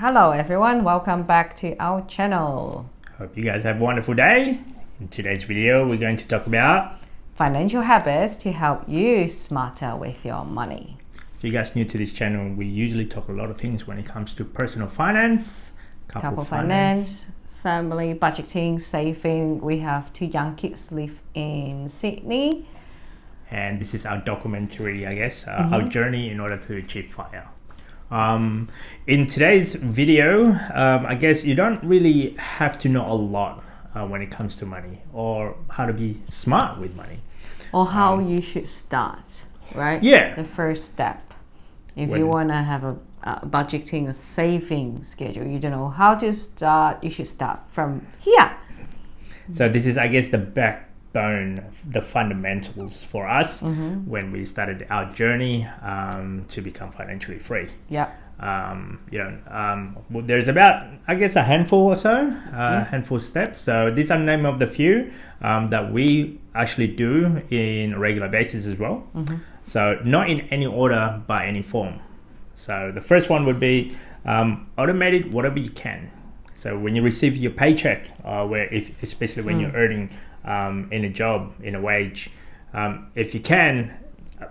Hello everyone, welcome back to our channel. Hope you guys have a wonderful day. In today's video, we're going to talk about financial habits to help you smarter with your money. If you guys new to this channel, we usually talk a lot of things when it comes to personal finance, couple finance, family budgeting, saving. We have 2 young kids live in Sydney. And this is our documentary, I guess, our journey in order to achieve FIRE. In today's video, I guess you don't really have to know a lot when it comes to money or how to be smart with money. Or how you should start, right? Yeah. The first step. If you want to have a budgeting, a saving schedule, you don't know how to start, you should start from here. So this is, I guess, the backbone, the fundamentals for us when we started our journey to become financially free. Yeah. There's about, I guess, a handful or so, handful of steps. So these are the name of the few that we actually do in a regular basis as well. So not in any order, by any form. So the first one would be automate it whatever you can. So when you receive your paycheck, especially when you're earning in a job, in a wage, if you can,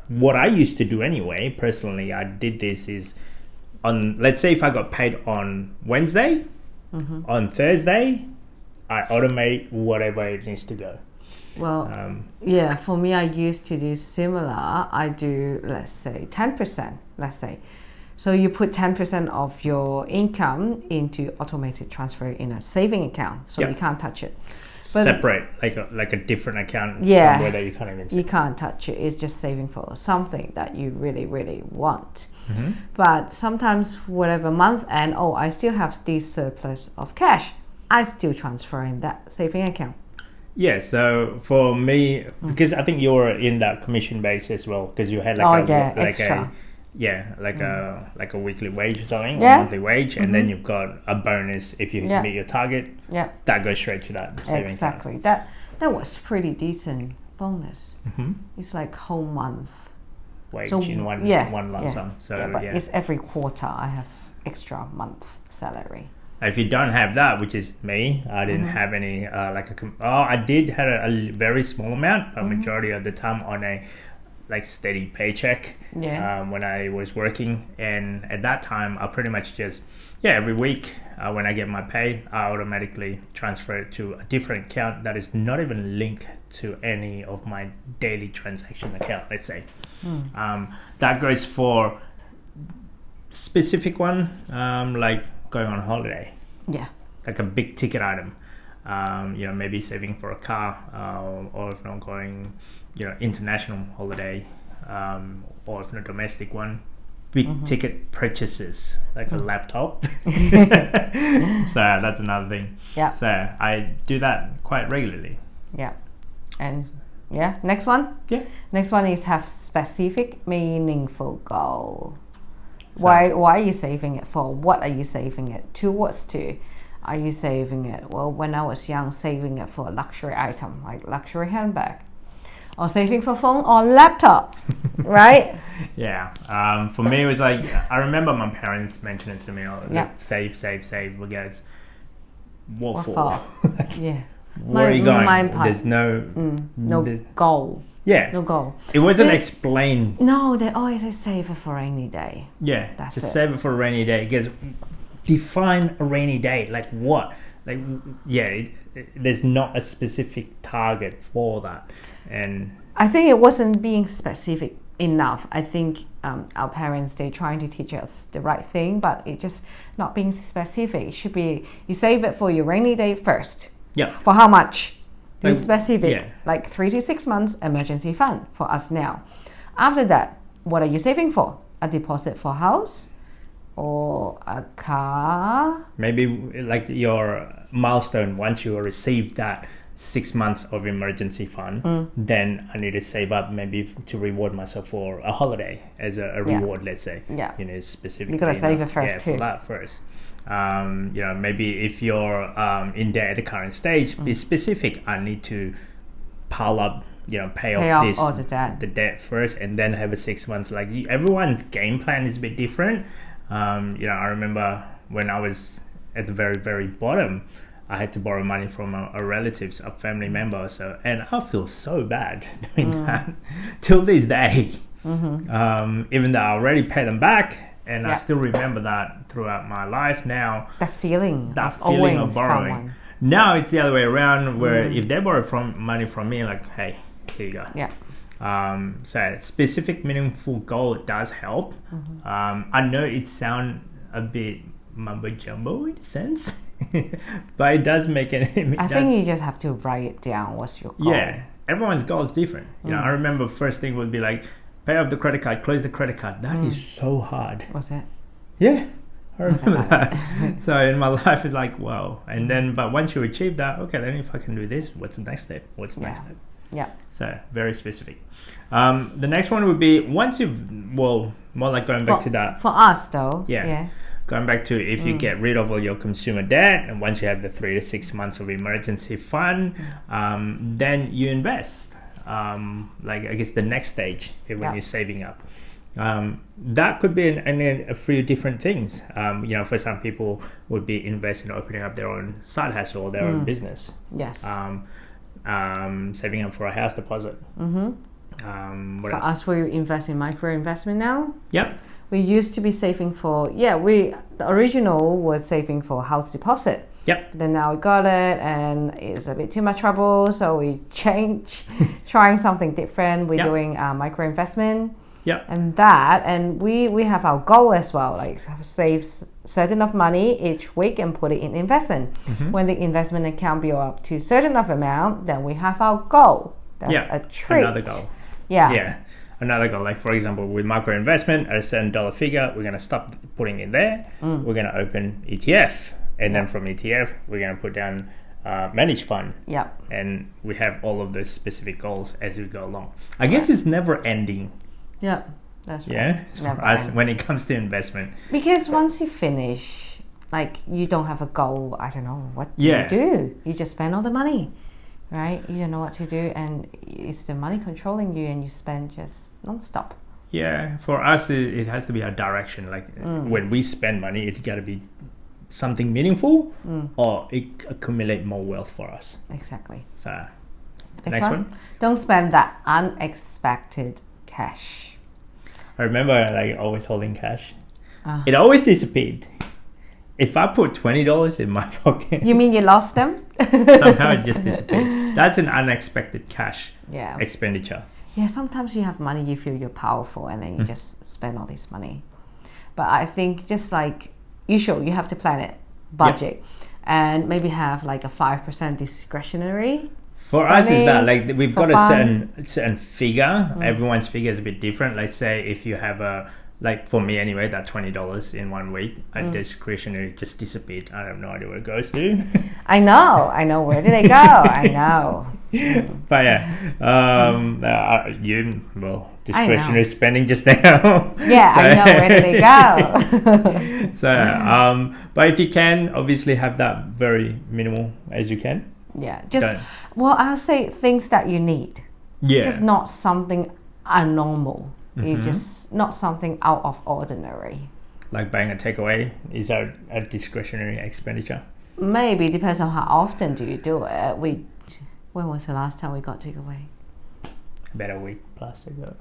what I used to do anyway, personally, I did this is, let's say if I got paid on Wednesday, on Thursday, I automate whatever it needs to go. Well, yeah, for me, I used to do similar. I do, let's say, 10%, let's say. So you put 10% of your income into automated transfer in a saving account, so you can't touch it. But separate, like a different account somewhere that you can't even see. You can't touch it. It's just saving for something that you really, really want. But sometimes, whatever month end, I still have this surplus of cash. I still transfer in that saving account. Yeah, so for me, because I think you're in that commission base as well, because you had extra. Like a weekly wage or something, Yeah. or monthly wage, and then you've got a bonus if you meet your target. Yeah, that goes straight to that saving exactly. account. That was pretty decent bonus. It's like whole month wage in one lump sum. So but it's every quarter I have extra month salary. If you don't have that, which is me, I didn't have any I did have a very small amount, but majority of the time on a steady paycheck when I was working, and at that time I pretty much just every week when I get my pay, I automatically transfer it to a different account that is not even linked to any of my daily transaction account, let's say. That goes for specific one, like going on holiday, like a big ticket item, maybe saving for a car, or if not going international holiday, or if not domestic one, big ticket purchases like a laptop. So that's another thing. So I do that quite regularly. And next one is have specific meaningful goal. So, why are you saving it for? What are you saving it towards to? Are you saving it, when I was young, saving it for a luxury item like luxury handbag, or saving for phone or laptop, right? For me it was like, I remember my parents mentioned it to me, save, guys. What for? Where are you going? There's no goal. No goal. It wasn't explained. No, they always say save it for a rainy day. That's it. Save it for a rainy day. Because define a rainy day. Like what? There's not a specific target for that. And I think it wasn't being specific enough. I think our parents, they're trying to teach us the right thing, but it just not being specific. It should be, you save it for your rainy day first. For how much? Be specific, like 3 to 6 months emergency fund for us now. After that, what are you saving for? A deposit for a house or a car? Maybe like your milestone, once you receive that 6 months of emergency fund, then I need to save up maybe to reward myself for a holiday as a reward, let's say. Specifically. You gotta save it first too. For that first. Maybe if you're in debt at the current stage, be specific. I need to pile up, pay off all the debt first, and then have a 6 months. Like everyone's game plan is a bit different. I remember when I was at the very, very bottom, I had to borrow money from a relatives, a family member. So, and I feel so bad doing that till this day. Even though I already paid them back, and I still remember that throughout my life now. That feeling of borrowing. Someone. Now it's the other way around, where if they borrow money from me, like, hey, here you go. Yeah. So specific, meaningful goal does help. I know it sounds a bit mumbo jumbo in a sense, but it does make it. I think you just have to write it down. What's your goal? Yeah, everyone's goal is different. You know, I remember first thing would be like, pay off the credit card, close the credit card. That is so hard. Was it? Yeah, I remember that. So in my life, it's like, wow. And then, but once you achieve that, okay, then if I can do this, what's the next step? What's the next step? Yeah. So very specific. The next one would be once more like going back to that. For us though. Yeah. Going back to if you get rid of all your consumer debt, and once you have the 3 to 6 months of emergency fund, then you invest. Like I guess the next stage when you're saving up. That could be a few different things. You know, for some people would be investing in opening up their own side hustle or their own business. Yes. Saving up for a house deposit. For us, we invest in micro investment now. Yep. We used to be saving for the original was saving for house deposit. Yep. Then now we got it, and it's a bit too much trouble, so we trying something different. We're doing micro investment. Yeah. And we have our goal as well, like save certain of money each week and put it in investment. When the investment account build up to certain of amount, then we have our goal. That's a treat. Another goal. Yeah. Another goal. Like for example, with micro investment at a certain dollar figure, we're gonna stop putting in there. We're gonna open ETF, and then from ETF, we're gonna put down managed fund. Yeah. And we have all of those specific goals as we go along. I guess it's never ending. Yeah, that's right. Yeah, for us when it comes to investment. Because once you finish, like you don't have a goal. I don't know what you do. You just spend all the money, right? You don't know what to do, and it's the money controlling you, and you spend just non-stop. Yeah, for us, it has to be a direction. Like when we spend money, it's got to be something meaningful, or it accumulate more wealth for us. Exactly. So, next one. Don't spend that unexpected cash. I remember like always holding cash. It always disappeared. If I put $20 in my pocket, you mean you lost them? Somehow it just disappeared. That's an unexpected cash expenditure. Yeah, sometimes you have money, you feel you're powerful, and then you just spend all this money. But I think just like you have to plan it, budget, and maybe have like a 5% discretionary. For us is that like we've got a certain figure. Everyone's figure is a bit different. Like say if you have like for me anyway, that $20 in 1 week, discretionary just disappeared. I have no idea where it goes to. I know. Where did they go? I know. But discretionary spending just now. Yeah, so. I know, where did they go? So, but if you can, obviously have that very minimal as you can. Yeah, I'll say things that you need. Yeah. Just not something abnormal. It's just not something out of ordinary. Like buying a takeaway, is that a discretionary expenditure? Maybe, depends on how often do you do it. When was the last time we got takeaway? About a week plus ago.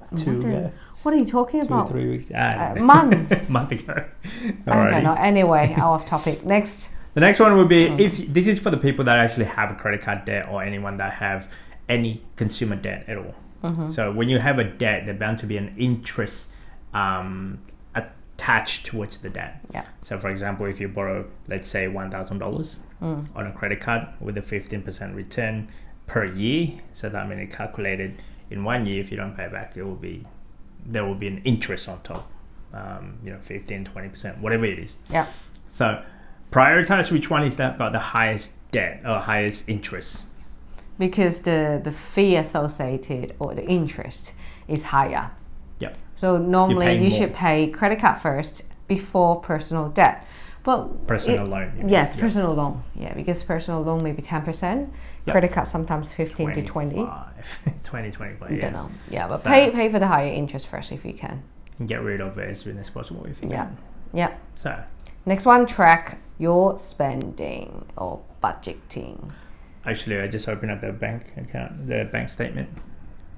What are you talking about? 2 or 3 weeks. Months. A month ago. I don't know. Anyway, out of topic. Next. The next one would be if this is for the people that actually have a credit card debt or anyone that have any consumer debt at all. So when you have a debt, there's bound to be an interest attached towards the debt. Yeah. So for example, if you borrow, let's say $1,000 on a credit card with a 15% return per year, so that means it calculated in 1 year. If you don't pay back, there will be an interest on top. 15, 20%, whatever it is. Yeah. So prioritize which one is that got the highest debt or highest interest. Because the fee associated or the interest is higher. Yep. So normally you should pay credit card first before personal debt. But personal loan. Yes, personal loan. Yeah, because personal loan maybe 10%. Credit card sometimes 15 to 20. 20, 25. I don't know. Yeah, but pay for the higher interest first if you can. And get rid of it as soon as possible if you can. Yeah. So Next one, track your spending or budgeting. Actually, I just opened up the bank account, the bank statement.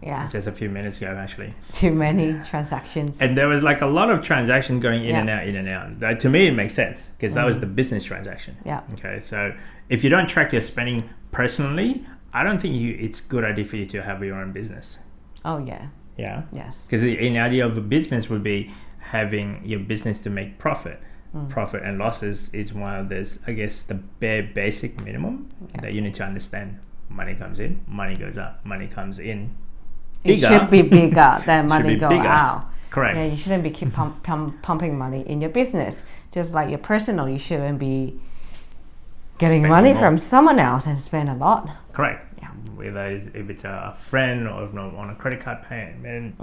Yeah. Just a few minutes ago, actually. Too many transactions. And there was like a lot of transactions going in and out. That, to me, it makes sense because that was the business transaction. Yeah. Okay. So if you don't track your spending personally, I don't think it's a good idea for you to have your own business. Oh, yeah. Yeah. Yes. Because the idea of a business would be having your business to make profit. Profit and losses is one of those, I guess, the bare basic minimum that you need to understand. Money comes in, money goes out, money comes in. Bigger, it should be bigger than money go out. Correct. Yeah, you shouldn't be keep pumping money in your business. Just like your personal, you shouldn't be getting Spending money more. from someone else and spend a lot. Correct. Yeah. Whether if it's a friend or if not on a credit card payment.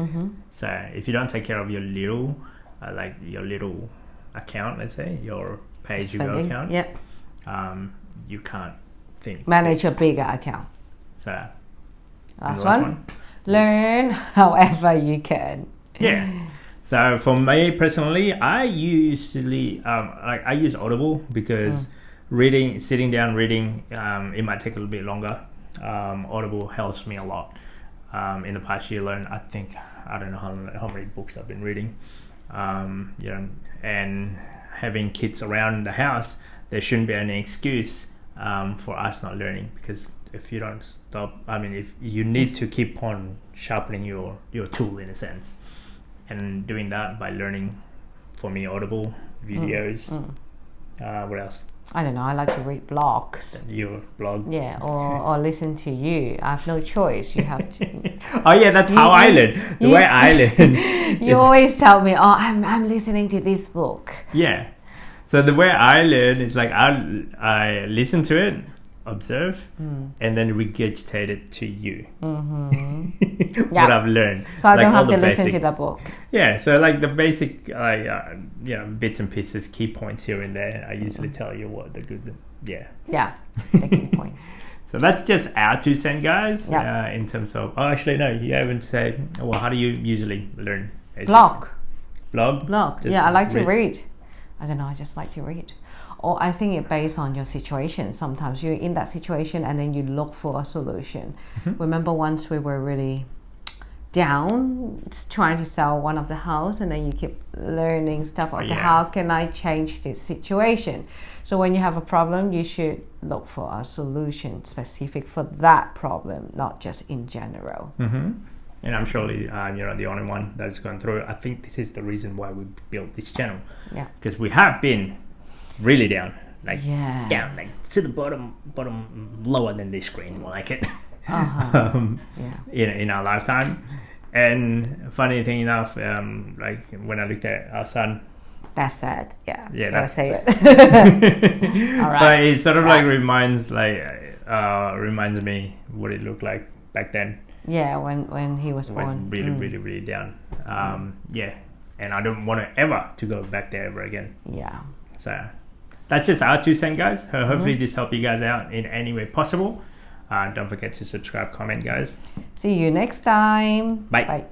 So if you don't take care of your little, account, let's say your pay-as-you-go account, you can't think. Manage a bigger account. So Last one. Learn however you can. Yeah. So for me personally, I usually I use Audible because sitting down reading, it might take a little bit longer. Audible helps me a lot. In the past year alone, I don't know how many books I've been reading. And having kids around the house, there shouldn't be any excuse for us not learning, because if you don't stop, if you need to keep on sharpening your tool in a sense, and doing that by learning, for me, Audible videos. What else? I don't know, I like to read blogs. Your blog? Yeah, or listen to you. I have no choice. You have to. Oh yeah, that's how I learn. The way I learn. You always tell me, I'm listening to this book. Yeah. So the way I learn is like I listen to it, observe, and then regurgitate it to you. What I've learned. So I don't have to listen to the book. Yeah, so like the basic bits and pieces, key points here and there, I usually tell you what the good, the key points. So that's just our 2 cents, guys. In terms of, actually no, you haven't said, well, how do you usually learn? Blog. Just I like to read. I don't know, I just like to read. Or I think it based on your situation. Sometimes you're in that situation and then you look for a solution. Remember once we were really down trying to sell one of the house, and then you keep learning stuff like how can I change this situation. So when you have a problem, you should look for a solution specific for that problem, not just in general. And I'm surely you're not the only one that's gone through it. I think this is the reason why we built this channel, because we have been really down, down, like to the bottom lower than this screen, more like it. In our lifetime. And funny thing enough, like when I looked at our son, that's sad. Yeah, gotta say it. All right. But it sort of like reminds me what it looked like back then. Yeah, when he was born. It was really, really, really down. And I don't want to ever to go back there ever again. Yeah. So that's just our 2 cents, guys. Hopefully this helped you guys out in any way possible. Don't forget to subscribe, comment, guys. See you next time. Bye.